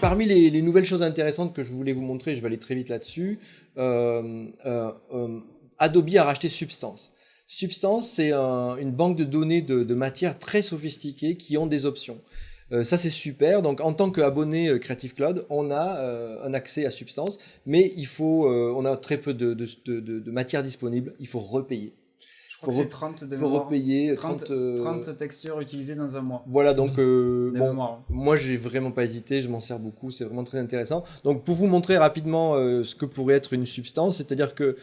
parmi les nouvelles choses intéressantes que je voulais vous montrer, je vais aller très vite là-dessus, Adobe a racheté Substance. Substance, c'est une banque de données de matières très sophistiquées qui ont des options. Ça, c'est super. Donc, en tant qu'abonné Creative Cloud, on a un accès à Substance, mais on a très peu de matières disponibles. Il faut repayer. Je crois que c'est 30 de faut mémoire. repayer 30, 30 textures utilisées dans un mois. Voilà, donc De bon, mémoire. moi j'ai vraiment pas hésité, je m'en sers beaucoup, c'est vraiment très intéressant. Donc pour vous montrer rapidement ce que pourrait être une substance, c'est-à-dire que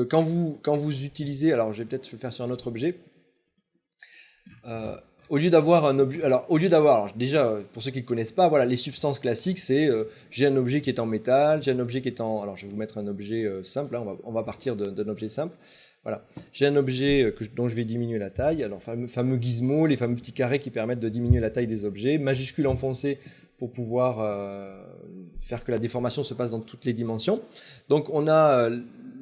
quand vous utilisez, alors je vais peut-être le faire sur un autre objet, au lieu d'avoir un objet, alors déjà pour ceux qui ne connaissent pas, voilà, les substances classiques, c'est j'ai un objet qui est en métal, j'ai un objet qui est en, alors je vais vous mettre un objet simple, hein, on va partir d'un objet simple. Voilà, j'ai un objet dont je vais diminuer la taille. Alors, fameux gizmo, les fameux petits carrés qui permettent de diminuer la taille des objets. Majuscule enfoncée pour pouvoir faire que la déformation se passe dans toutes les dimensions. Donc,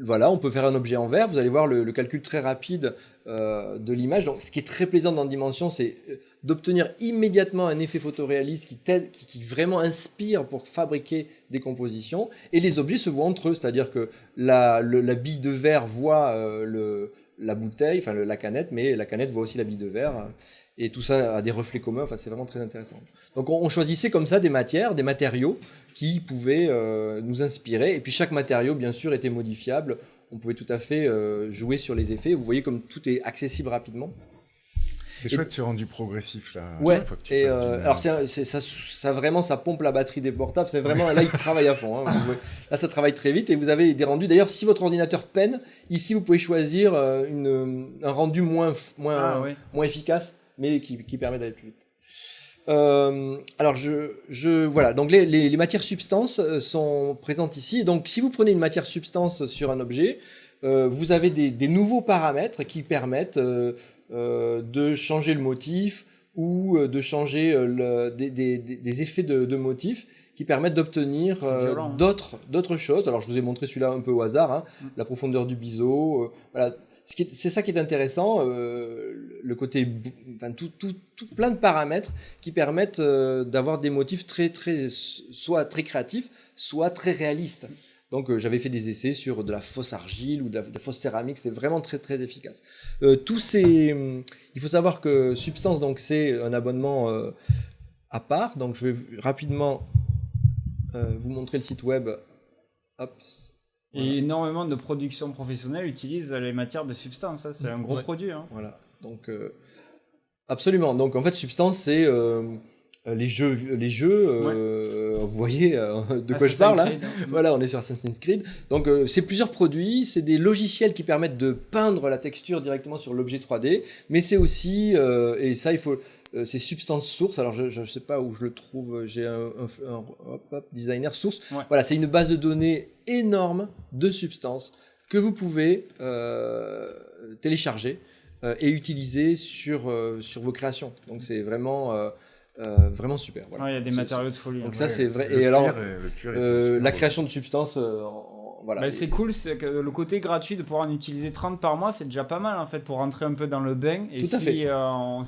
voilà, on peut faire un objet en vert. Vous allez voir le calcul très rapide de l'image. Donc, ce qui est très plaisant dans Dimension, c'est d'obtenir immédiatement un effet photoréaliste qui vraiment inspire pour fabriquer des compositions. Et les objets se voient entre eux, c'est-à-dire que la bille de verre voit la bouteille, enfin la canette, mais la canette voit aussi la bille de verre. Et tout ça a des reflets communs, enfin, c'est vraiment très intéressant. Donc on choisissait comme ça des matériaux qui pouvaient nous inspirer. Et puis chaque matériau, bien sûr, était modifiable. On pouvait tout à fait jouer sur les effets. Vous voyez comme tout est accessible rapidement. C'est chouette ce rendu progressif là. Ouais, et alors ça vraiment ça pompe la batterie des portables, c'est vraiment là il travaille à fond. Hein. Là ça travaille très vite et vous avez des rendus. D'ailleurs si votre ordinateur peine, ici vous pouvez choisir un rendu moins efficace, mais qui permet d'aller plus vite. Alors voilà, donc les matières substances sont présentes ici. Donc si vous prenez une matière substance sur un objet, vous avez des nouveaux paramètres qui permettent de changer le motif ou de changer des effets de motifs qui permettent d'obtenir d'autres choses. Alors je vous ai montré celui-là un peu au hasard, hein, la profondeur du biseau, voilà. C'est ça qui est intéressant, le côté, enfin, tout plein de paramètres qui permettent d'avoir des motifs soit très créatifs, soit très réalistes. Donc j'avais fait des essais sur de la fausse argile ou de la fausse céramique, c'est vraiment très très efficace. Il faut savoir que Substance, donc c'est un abonnement à part. Donc je vais rapidement vous montrer le site web. Hop. Voilà. Et énormément de productions professionnelles utilisent les matières de Substance, ça c'est un gros produit. Hein. Voilà, donc absolument. Donc en fait Substance c'est les jeux, vous voyez de quoi je parle là. Voilà, on est sur Assassin's Creed. Donc c'est plusieurs produits, c'est des logiciels qui permettent de peindre la texture directement sur l'objet 3D, mais c'est aussi et ça il faut c'est Substance Source. Alors je sais pas où je le trouve, j'ai un designer source. Ouais. Voilà, c'est une base de données énorme de Substance que vous pouvez télécharger et utiliser sur vos créations. Donc c'est vraiment vraiment super. Voilà. Il y a des matériaux de folie. Donc ça c'est vrai. Et alors la création de Substance, voilà. Bah, c'est cool, c'est que le côté gratuit de pouvoir en utiliser 30 par mois, c'est déjà pas mal en fait pour rentrer un peu dans le bain. Et tout à si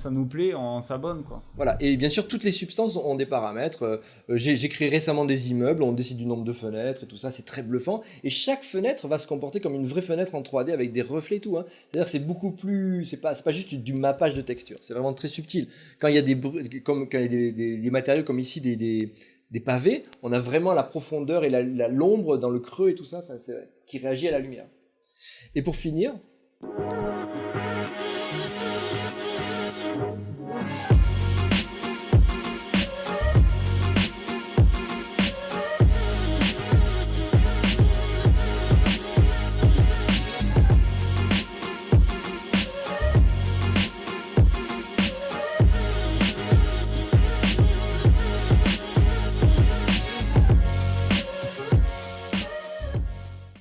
ça nous plaît, on s'abonne quoi. Voilà. Et bien sûr, toutes les substances ont des paramètres. J'ai créé récemment des immeubles, on décide du nombre de fenêtres et tout ça, c'est très bluffant. Et chaque fenêtre va se comporter comme une vraie fenêtre en 3D avec des reflets et tout. Hein. C'est-à-dire c'est beaucoup plus, c'est pas juste du mappage de texture. C'est vraiment très subtil. Quand il y a des matériaux comme ici des pavés, on a vraiment la profondeur et l'ombre dans le creux et tout ça, qui réagit à la lumière. Et pour finir,